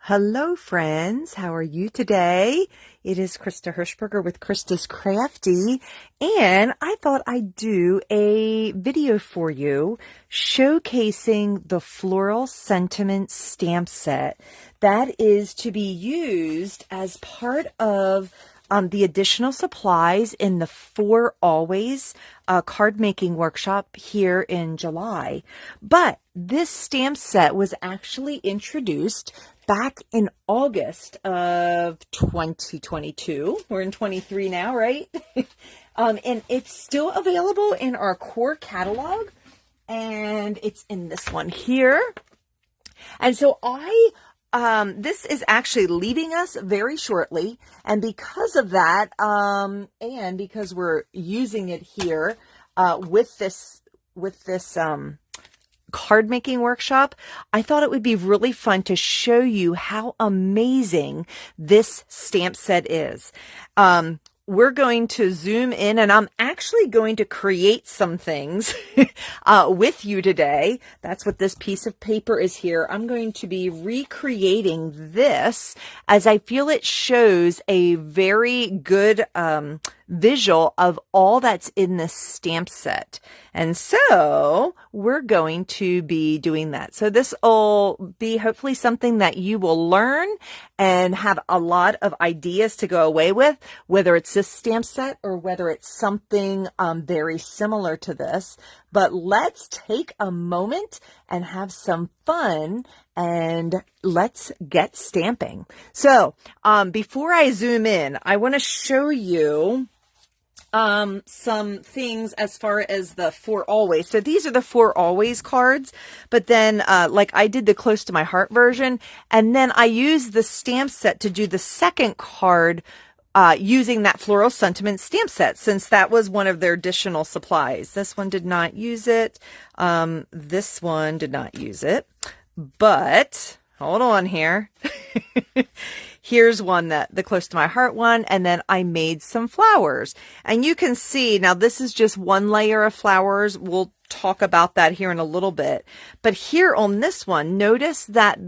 Hello friends, how are you today? It is Krista Hirschberger with Krista's Crafty, and I thought I'd do a video for you showcasing the Floral Sentiments stamp set that is to be used as part of the additional supplies in the For Always card making workshop here in July. But this stamp set was actually introduced back in August of 2022. We're in 23 now, right? And it's still available in our core catalog, and it's in this one here. And so this is actually leaving us very shortly, and because of that, and because we're using it here with this card making workshop, I thought it would be really fun to show you how amazing this stamp set is. We're going to zoom in, and I'm actually going to create some things with you today. That's what this piece of paper is here. I'm going to be recreating this as I feel it shows a very good visual of all that's in this stamp set. And so we're going to be doing that. So this will be hopefully something that you will learn and have a lot of ideas to go away with, whether it's this stamp set or whether it's something very similar to this. But let's take a moment and have some fun, and let's get stamping. So before I zoom in, I want to show you some things as far as the For Always. So these are the For Always cards, but then like I did the Close to My Heart version, and then I used the stamp set to do the second card using that Floral Sentiment stamp set, since that was one of their additional supplies. This one did not use it. This one did not use it, but hold on here. Here's one, the Close to My Heart one, and then I made some flowers. And you can see, now this is just one layer of flowers. We'll talk about that here in a little bit. But here on this one, notice that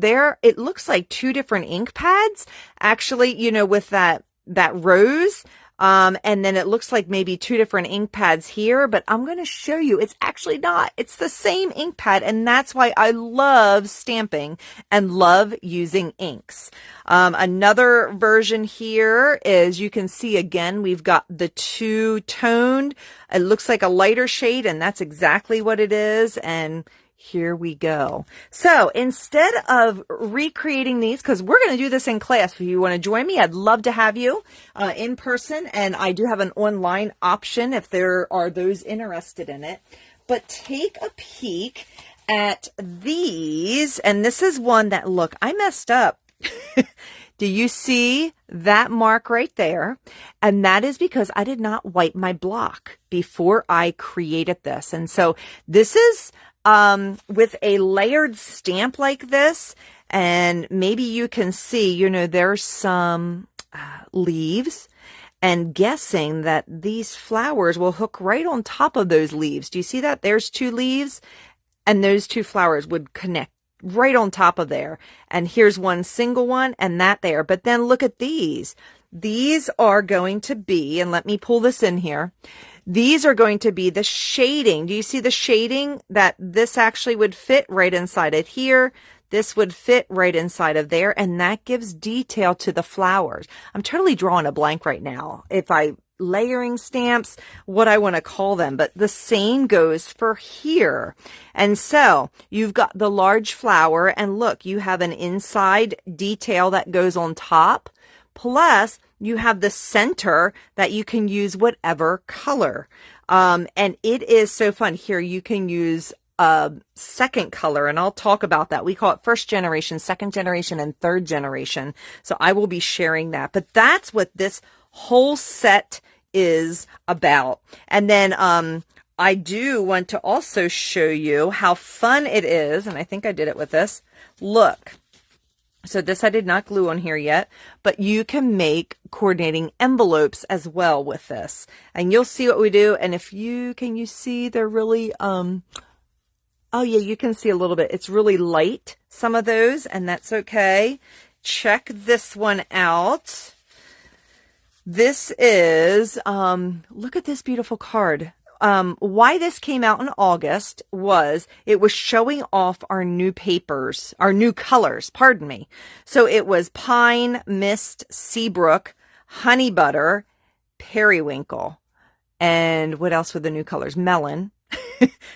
it looks like two different ink pads, actually, you know, with that rose. And then it looks like maybe two different ink pads here, but I'm going to show you it's actually not. It's the same ink pad, and that's why I love stamping and love using inks. Another version here is, you can see again, we've got the two-toned. It looks like a lighter shade, and that's exactly what it is. And here we go. So instead of recreating these, because we're going to do this in class, if you want to join me, I'd love to have you in person. And I do have an online option if there are those interested in it. But take a peek at these. And this is one that, look, I messed up. Do you see that mark right there? And that is because I did not wipe my block before I created this. And so this is with a layered stamp like this, and maybe you can see, you know, there's some leaves, and guessing that these flowers will hook right on top of those leaves. Do you see that? There's two leaves, and those two flowers would connect right on top of there. And here's one single one, and that there. But then look at these. These are going to be, and let me pull this in here. These are going to be the shading. Do you see the shading? That this actually would fit right inside it here. This would fit right inside of there, and that gives detail to the flowers. I'm totally drawing a blank right now. If I layering stamps, what I want to call them, but the same goes for here. And so you've got the large flower, and look, you have an inside detail that goes on top. Plus, you have the center that you can use whatever color. And it is so fun. Here, you can use a second color, and I'll talk about that. We call it first generation, second generation, and third generation. So I will be sharing that. But that's what this whole set is about. And then I do want to also show you how fun it is, and I think I did it with this. Look. So this I did not glue on here yet, but you can make coordinating envelopes as well with this. And you'll see what we do. And if you, can you see they're really, oh yeah, you can see a little bit. It's really light, some of those, and that's okay. check this one out. This is, look at this beautiful card. Why this came out in August was it was showing off our new papers, our new colors, pardon me. So it was Pine, Mist, Seabrook, Honey Butter, Periwinkle. And what else were the new colors? Melon.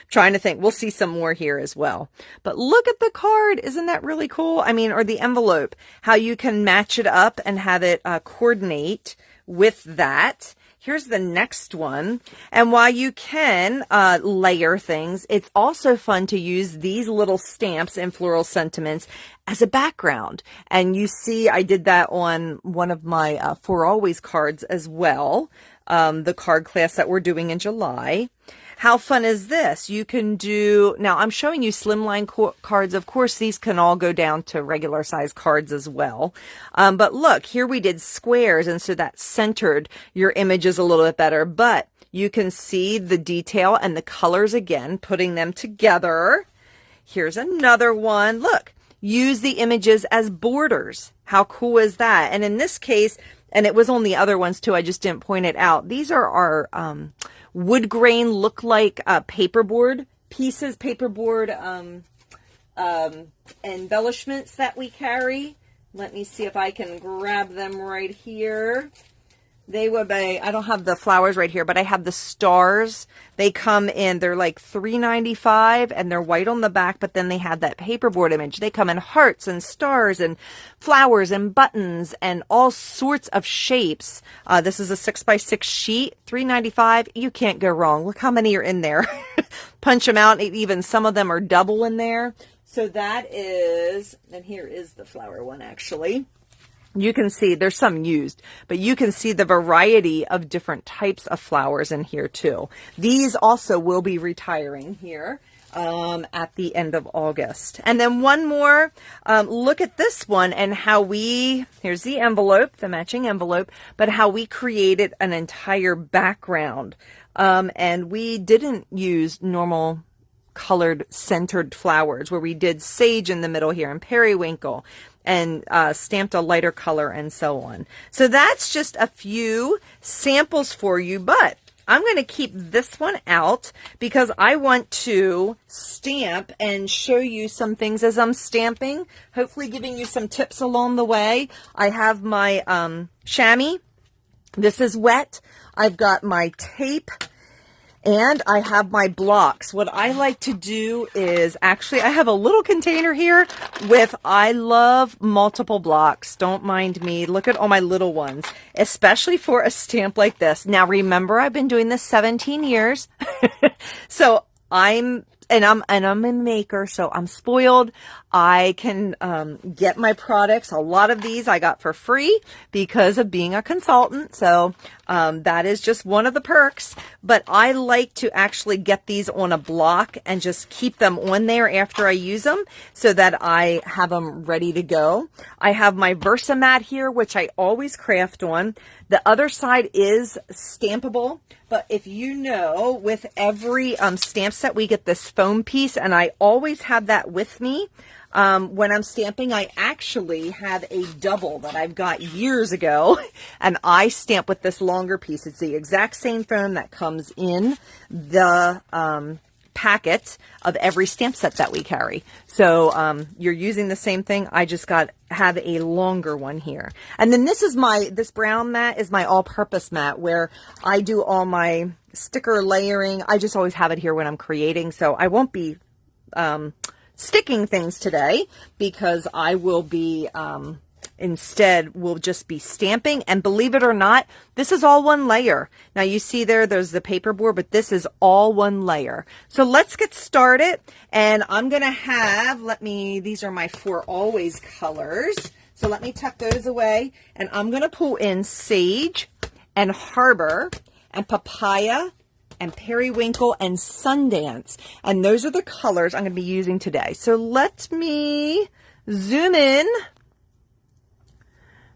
Trying to think. We'll see some more here as well. But look at the card. Isn't that really cool? I mean, or the envelope, how you can match it up and have it coordinate with that. Here's the next one. And while you can layer things, it's also fun to use these little stamps in Floral Sentiments as a background. And you see I did that on one of my For Always cards as well, the card class that we're doing in July. How fun is this? You can do, now I'm showing you slimline cards. Of course, these can all go down to regular size cards as well. But look, here we did squares, and so that centered your images a little bit better. But you can see the detail and the colors again, putting them together. Here's another one. Look, use the images as borders. How cool is that? And in this case, and it was on the other ones too, I just didn't point it out. These are our wood grain look like paperboard pieces, paperboard embellishments that we carry. Let me see if I can grab them right here. They would be, I don't have the flowers right here, but I have the stars. They come in, they're like $3.95 and they're white on the back, but then they have that paperboard image. They come in hearts and stars and flowers and buttons and all sorts of shapes. This is a 6x6 sheet, $3.95. You can't go wrong. Look how many are in there. Punch them out. Even some of them are double in there. So that is, and here is the flower one actually. You can see there's some used, but you can see the variety of different types of flowers in here too. These also will be retiring here at the end of August. And then one more, look at this one and how we, here's the envelope, the matching envelope, but how we created an entire background. And we didn't use normal colored centered flowers where we did sage in the middle here and periwinkle and stamped a lighter color and so on. So that's just a few samples for you, but I'm going to keep this one out because I want to stamp and show you some things as I'm stamping, hopefully giving you some tips along the way. I have my chamois. This is wet. I've got my tape. And I have my blocks. What I like to do is actually, I have a little container here with, I love multiple blocks. Don't mind me. Look at all my little ones, especially for a stamp like this. Now, remember, I've been doing this 17 years. So I'm a maker, so I'm spoiled. I can get my products. A lot of these I got for free because of being a consultant. So that is just one of the perks. But I like to actually get these on a block and just keep them on there after I use them so that I have them ready to go. I have my Versamat here, which I always craft on. The other side is stampable. But if you know, with every stamp set, we get this foam piece, and I always have that with me. When I'm stamping, I actually have a double that I've got years ago, and I stamp with this longer piece. It's the exact same foam that comes in the packet of every stamp set that we carry. So you're using the same thing. I just have a longer one here. And then this brown mat is my all-purpose mat where I do all my sticker layering. I just always have it here when I'm creating, so I won't be sticking things today because I will be instead we'll just be stamping. And believe it or not, this is all one layer. Now you see there's the paperboard, but this is all one layer. So let's get started. And I'm gonna have, these are my For Always colors, so let me tuck those away, and I'm gonna pull in Sage and Harbor and Papaya and Periwinkle and Sundance. And those are the colors I'm going to be using today. So let me zoom in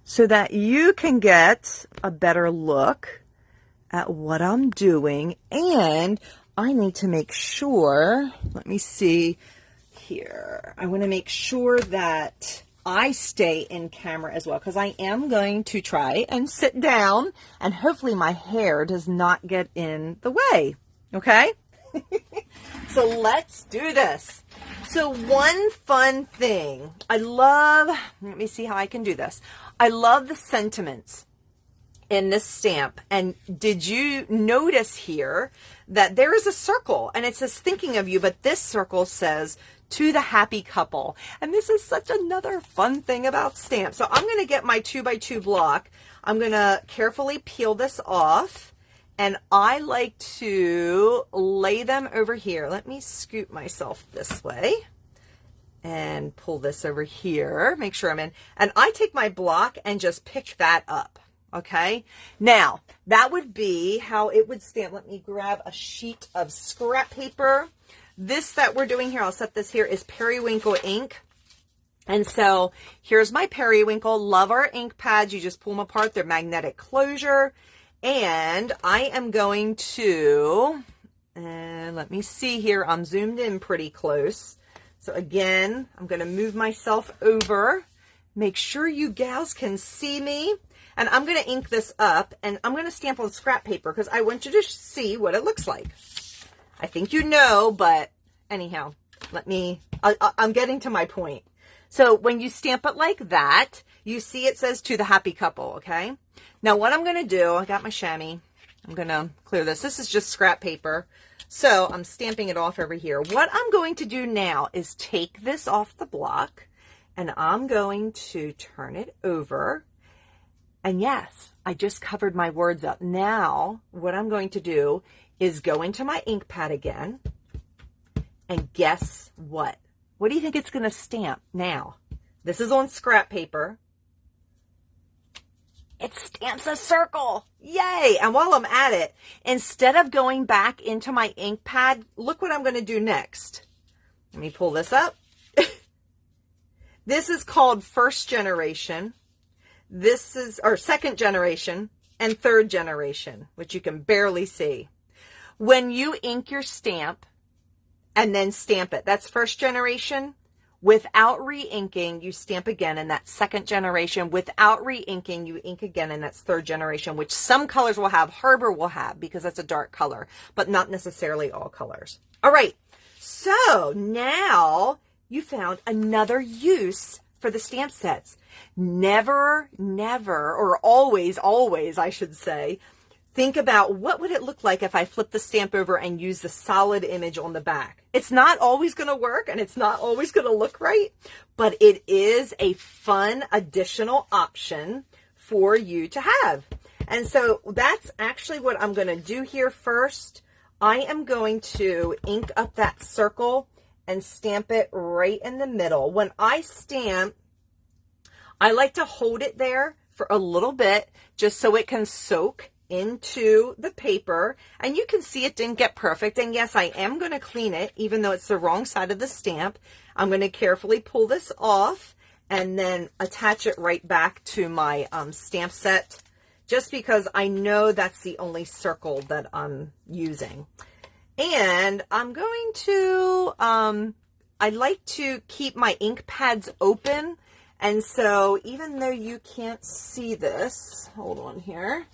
so that you can get a better look at what I'm doing. And I need to make sure, let me see here. I want to make sure that I stay in camera as well, because I am going to try and sit down, and hopefully my hair does not get in the way. Okay? So let's do this. So one fun thing, let me see how I can do this. I love the sentiments in this stamp. And did you notice here that there is a circle and it says thinking of you, but this circle says to the happy couple. And this is such another fun thing about stamps. So I'm going to get my 2x2 block. I'm going to carefully peel this off, and I like to lay them over here. Let me scoot myself this way and pull this over here. Make sure I'm in. And I take my block and just pick that up. Okay, now that would be how it would stamp. Let me grab a sheet of scrap paper. This that we're doing here, I'll set this here, is Periwinkle ink. And so here's my Periwinkle. Love our ink pads. You just pull them apart. They're magnetic closure. And I am going to, let me see here. I'm zoomed in pretty close. So again, I'm going to move myself over. Make sure you gals can see me. And I'm going to ink this up, and I'm going to stamp on scrap paper because I want you to see what it looks like. I think you know, but anyhow, I'm getting to my point. So when you stamp it like that, you see it says to the happy couple, okay? Now what I'm going to do, I got my chamois. I'm going to clear this. This is just scrap paper. So I'm stamping it off over here. What I'm going to do now is take this off the block, and I'm going to turn it over. And yes, I just covered my words up. Now, what I'm going to do is go into my ink pad again. And guess what? What do you think it's going to stamp now? This is on scrap paper. It stamps a circle. Yay! And while I'm at it, instead of going back into my ink pad, look what I'm going to do next. Let me pull this up. This is called first generation. This is our second generation and third generation, which you can barely see. When you ink your stamp and then stamp it, that's first generation. Without re-inking, you stamp again, and that's second generation. Without re-inking, you ink again, and that's third generation, which some colors will have, Harbor will have, because that's a dark color, but not necessarily all colors. All right, so now you found another use for the stamp sets. Never, or always, I should say, think about what would it look like if I flip the stamp over and use the solid image on the back. It's not always going to work, and it's not always going to look right, but it is a fun additional option for you to have. And so that's actually what I'm going to do here first. I am going to ink up that circle and stamp it right in the middle. When I stamp, I like to hold it there for a little bit just so it can soak into the paper. And you can see it didn't get perfect. And yes, I am going to clean it, even though it's the wrong side of the stamp. I'm going to carefully pull this off and then attach it right back to my stamp set, just because I know that's the only circle that I'm using. And I'm going to, I like to keep my ink pads open. And so even though you can't see this, hold on here,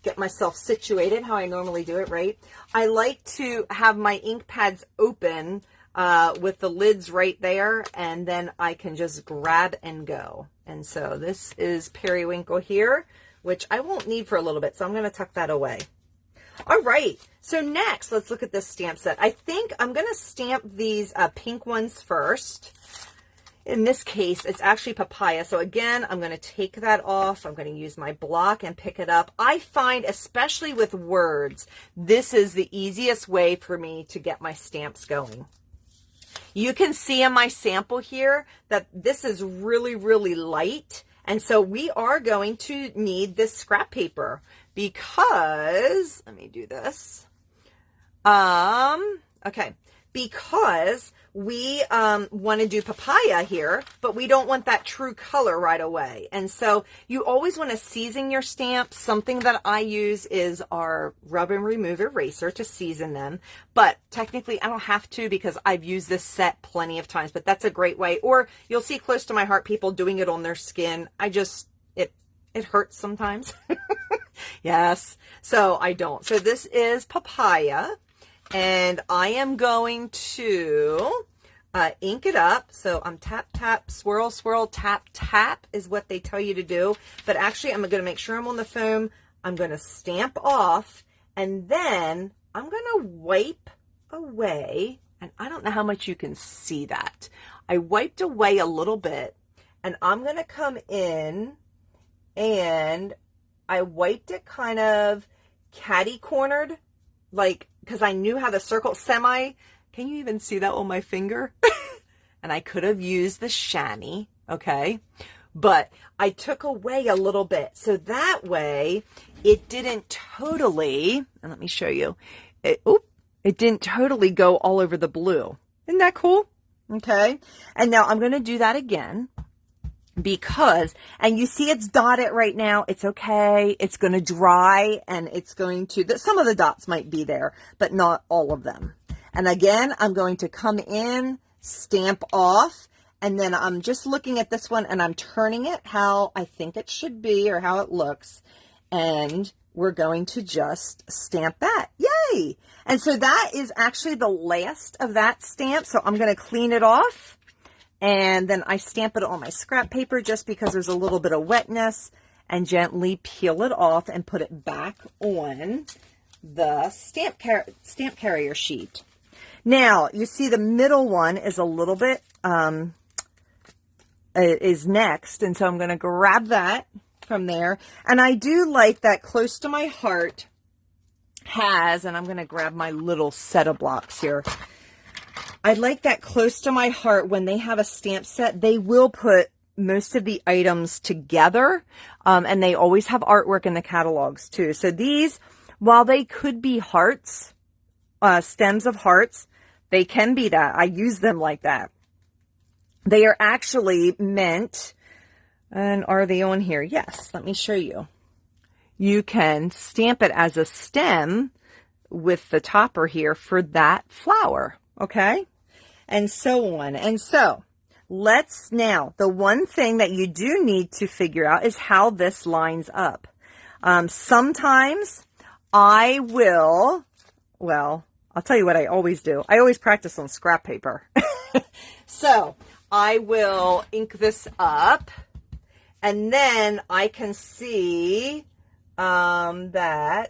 get myself situated how I normally do it, right? I like to have my ink pads open with the lids right there, and then I can just grab and go. And so this is Periwinkle here, which I won't need for a little bit, so I'm going to tuck that away. All right, so next, let's look at this stamp set. I think I'm going to stamp these pink ones first. In this case, it's actually papaya. So again, I'm going to take that off. I'm going to use my block and pick it up. I find, especially with words, this is the easiest way for me to get my stamps going. You can see in my sample here that this is really, really light. And so we are going to need this scrap paper because, let me do this. Okay, because we want to do papaya here, but we don't want that true color right away. And so you always want to season your stamps. Something that I use is our rub and remove eraser to season them. But technically I don't have to because I've used this set plenty of times, but that's a great way. Or you'll see close to my heart people doing it on their skin. It hurts sometimes. Yes. So I don't. So this is papaya. And I am going to ink it up. So I'm tap, tap, swirl, swirl, tap, tap is what they tell you to do. But actually, I'm going to make sure I'm on the foam. I'm going to stamp off. And then I'm going to wipe away. And I don't know how much you can see that. I wiped away a little bit. And I'm going to come in and I wiped it kind of catty-cornered. Like, because I knew how the circle can you even see that on my finger? And I could have used the chamois, okay? But I took away a little bit. So that way it didn't totally, and let me show you, it didn't totally go all over the blue. Isn't that cool? Okay. And now I'm going to do that again. Because, and you see it's dotted right now. It's okay. It's going to dry and it's going to, some of the dots might be there, but not all of them. And again, I'm going to come in, stamp off, and then I'm just looking at this one and I'm turning it how I think it should be or how it looks. And we're going to just stamp that. Yay! And so that is actually the last of that stamp. So I'm going to clean it off. And then I stamp it on my scrap paper just because there's a little bit of wetness, and gently peel it off and put it back on the stamp carrier sheet. Now, you see the middle one is a little bit, is next. And so I'm going to grab that from there. And I do like that close to my heart has, and I'm going to grab my little set of blocks here. I like that close to my heart when they have a stamp set, they will put most of the items together. And they always have artwork in the catalogs too. So these, while they could be hearts, stems of hearts, they can be that. I use them like that. They are actually meant, and are they on here? Yes, let me show you. You can stamp it as a stem with the topper here for that flower. Okay. And so on. And so let's now, the one thing that you do need to figure out is how this lines up. Sometimes I will, well, I'll tell you what I always do. I always practice on scrap paper. So I will ink this up, and then I can see that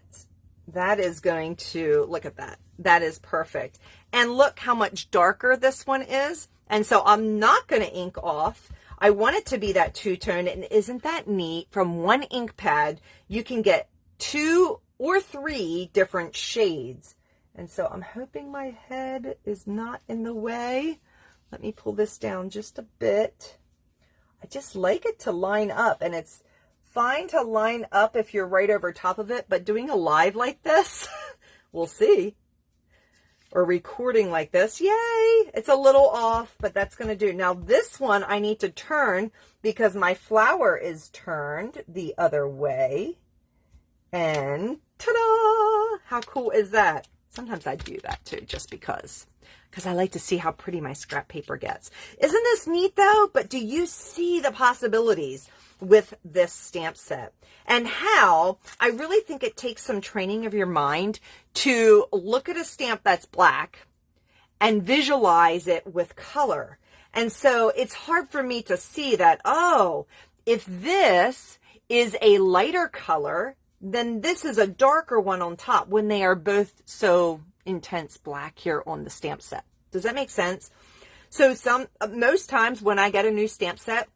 is going to, look at that. That is perfect. And look how much darker this one is. And so I'm not going to ink off. I want it to be that two-tone. And isn't that neat? From one ink pad, you can get 2 or 3 different shades. And so I'm hoping my head is not in the way. Let me pull this down just a bit. I just like it to line up. And it's fine to line up if you're right over top of it. But doing a live like this, we'll see. Or recording like this, yay, it's a little off, but that's going to do. Now this one I need to turn because my flower is turned the other way. And ta-da! How cool is that? Sometimes I do that too, just because I like to see how pretty my scrap paper gets. Isn't this neat though? But do you see the possibilities with this stamp set? And how I really think it takes some training of your mind to look at a stamp that's black and visualize it with color. And so it's hard for me to see that, oh, if this is a lighter color, then this is a darker one on top when they are both so intense black here on the stamp set. Does that make sense? So most times when I get a new stamp set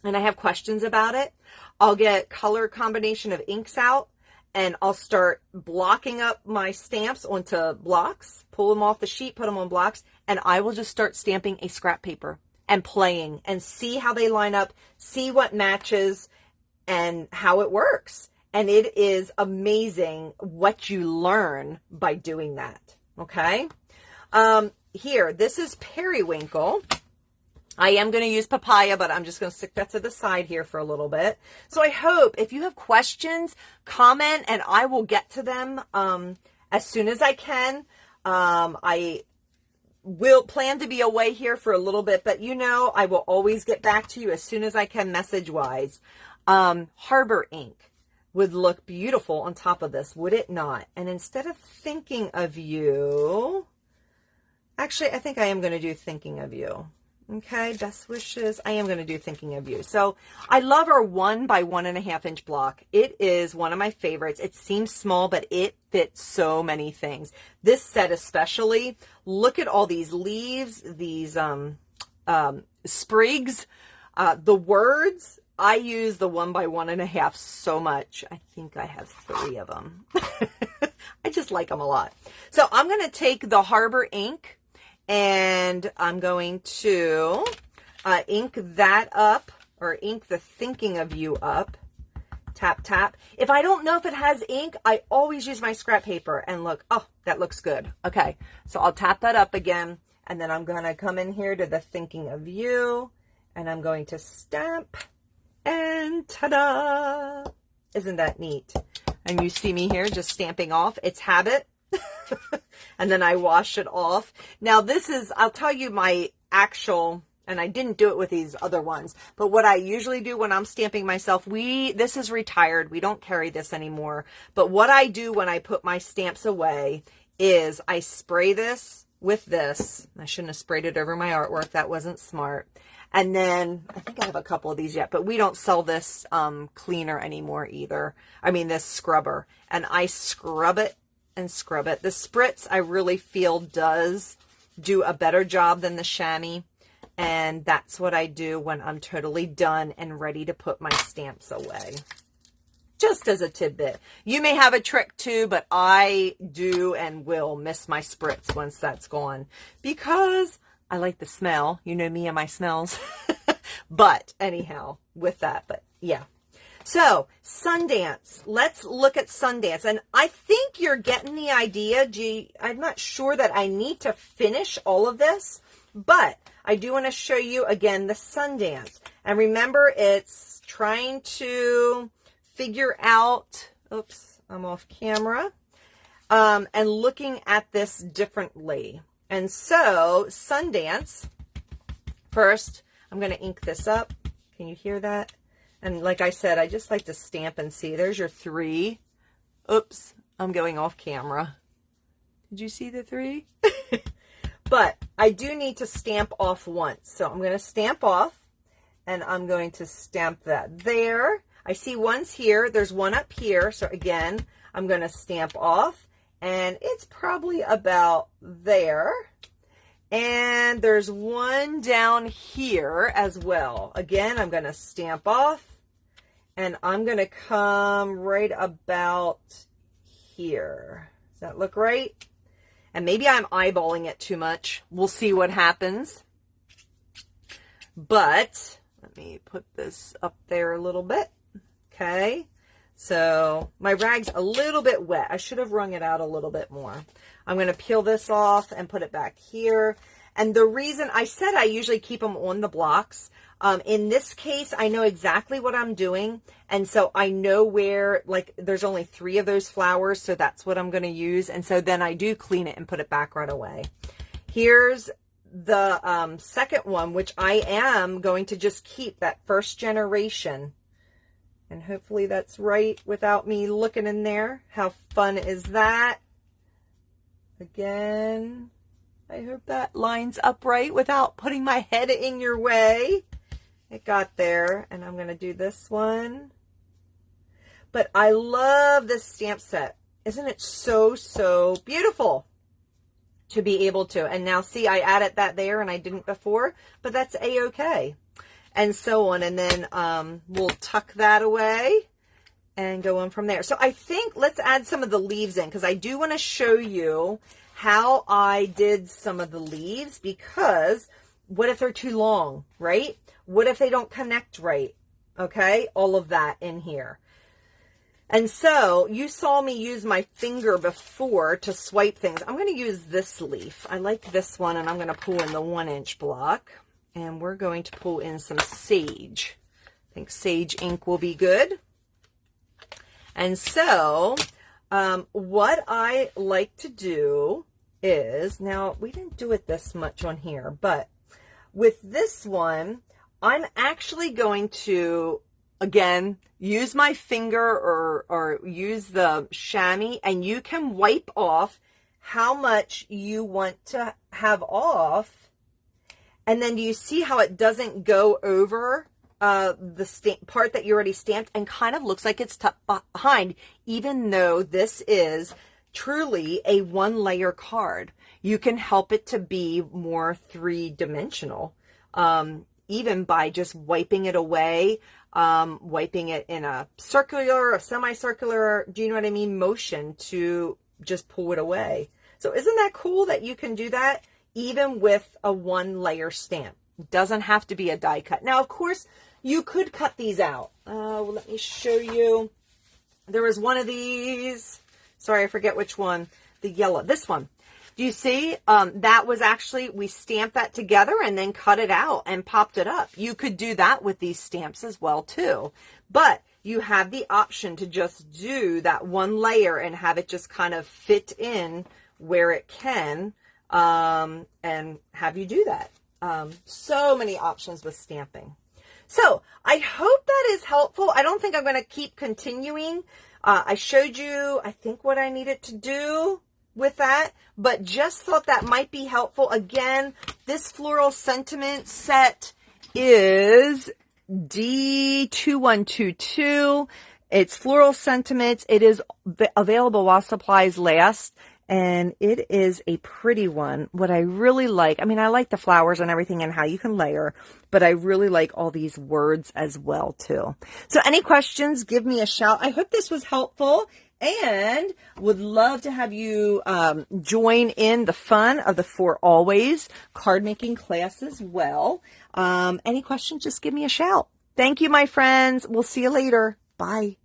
and I have questions about it, I'll get color combination of inks out and I'll start blocking up my stamps onto blocks, pull them off the sheet, put them on blocks, and I will just start stamping a scrap paper and playing and see how they line up, see what matches and how it works. And it is amazing what you learn by doing that. Okay. here, this is periwinkle. I am going to use papaya, but I'm just going to stick that to the side here for a little bit. So I hope if you have questions, comment, and I will get to them as soon as I can. I will plan to be away here for a little bit, but you know, I will always get back to you as soon as I can message-wise. Harbor ink would look beautiful on top of this, would it not? And instead of thinking of you, actually, I think I am going to do thinking of you. Okay, best wishes. I am going to do thinking of you. So I love our 1 by 1.5 inch block. It is one of my favorites. It seems small, but it fits so many things. This set especially, look at all these leaves, these sprigs, the words. I use the 1 by 1.5 so much. I think I have 3 of them. I just like them a lot. So I'm going to take the Harbor ink, and I'm going to ink that up, or ink the thinking of you up. Tap, tap. If I don't know if it has ink, I always use my scrap paper. And look, oh, that looks good. Okay, so I'll tap that up again. And then I'm going to come in here to the thinking of you. And I'm going to stamp. And ta-da! Isn't that neat? And you see me here just stamping off. It's habit. And then I wash it off. Now this is, I'll tell you my actual, and I didn't do it with these other ones, but what I usually do when I'm stamping myself, this is retired. We don't carry this anymore. But what I do when I put my stamps away is I spray this with this. I shouldn't have sprayed it over my artwork. That wasn't smart. And then I think I have a couple of these yet, but we don't sell this cleaner anymore either. I mean, this scrubber. And I scrub it and scrub it. The spritz, I really feel, does do a better job than the chamois. And that's what I do when I'm totally done and ready to put my stamps away. Just as a tidbit. You may have a trick too, but I do and will miss my spritz once that's gone, because I like the smell. You know me and my smells. But anyhow, with that, but yeah. So Sundance, let's look at Sundance. And I think you're getting the idea. Gee, I'm not sure that I need to finish all of this, but I do want to show you again the Sundance. And remember, it's trying to figure out, oops, I'm off camera, and looking at this differently. And so Sundance, first, I'm going to ink this up. Can you hear that? And like I said, I just like to stamp and see. There's your 3. Oops, I'm going off camera. Did you see the 3? But I do need to stamp off once. So I'm going to stamp off, and I'm going to stamp that there. I see one's here. There's one up here. So again, I'm going to stamp off, and it's probably about there. And there's one down here as well. Again, I'm going to stamp off, and I'm going to come right about here. Does that look right? And maybe I'm eyeballing it too much. We'll see what happens. But let me put this up there a little bit. Okay. So my rag's a little bit wet. I should have wrung it out a little bit more. I'm going to peel this off and put it back here. And the reason I said I usually keep them on the blocks, in this case, I know exactly what I'm doing. And so I know where, like, there's only 3 of those flowers. So that's what I'm going to use. And so then I do clean it and put it back right away. Here's the second one, which I am going to just keep that first generation. And hopefully that's right without me looking in there. How fun is that? Again, I hope that lines up right without putting my head in your way. It got there, and I'm going to do this one. But I love this stamp set. Isn't it so, so beautiful to be able to? And now see, I added that there and I didn't before, but that's a-okay. And so on. And then we'll tuck that away and go on from there. So I think let's add some of the leaves in, because I do want to show you how I did some of the leaves, because what if they're too long, right? What if they don't connect right? Okay, all of that in here. And so you saw me use my finger before to swipe things. I'm going to use this leaf. I like this one, and I'm going to pull in the 1-inch block, and we're going to pull in some sage. I think sage ink will be good. And so what I like to do is, now we didn't do it this much on here, but with this one, I'm actually going to, again, use my finger or use the chamois, and you can wipe off how much you want to have off. And then do you see how it doesn't go over the part that you already stamped and kind of looks like it's tucked behind, even though this is truly a 1-layer card. You can help it to be more 3-dimensional, even by just wiping it away, wiping it in a circular, a semicircular, do you know what I mean, motion to just pull it away. So isn't that cool that you can do that even with a 1-layer stamp? It doesn't have to be a die cut. Now, of course, you could cut these out. Let me show you. There was one of these. Sorry, I forget which one. The yellow. This one. Do you see? That was actually, we stamped that together and then cut it out and popped it up. You could do that with these stamps as well, too. But you have the option to just do that 1 layer and have it just kind of fit in where it can, and have you do that. So many options with stamping. So I hope that is helpful. I don't think I'm going to keep continuing. I showed you, I think, what I needed to do with that, but just thought that might be helpful. Again, this Floral Sentiment set is D2122. It's Floral Sentiments. It is available while supplies last. And it is a pretty one. What I really like, I mean, I like the flowers and everything and how you can layer, but I really like all these words as well, too. So any questions, give me a shout. I hope this was helpful and would love to have you join in the fun of the For Always card making class as well. Any questions, just give me a shout. Thank you, my friends. We'll see you later. Bye.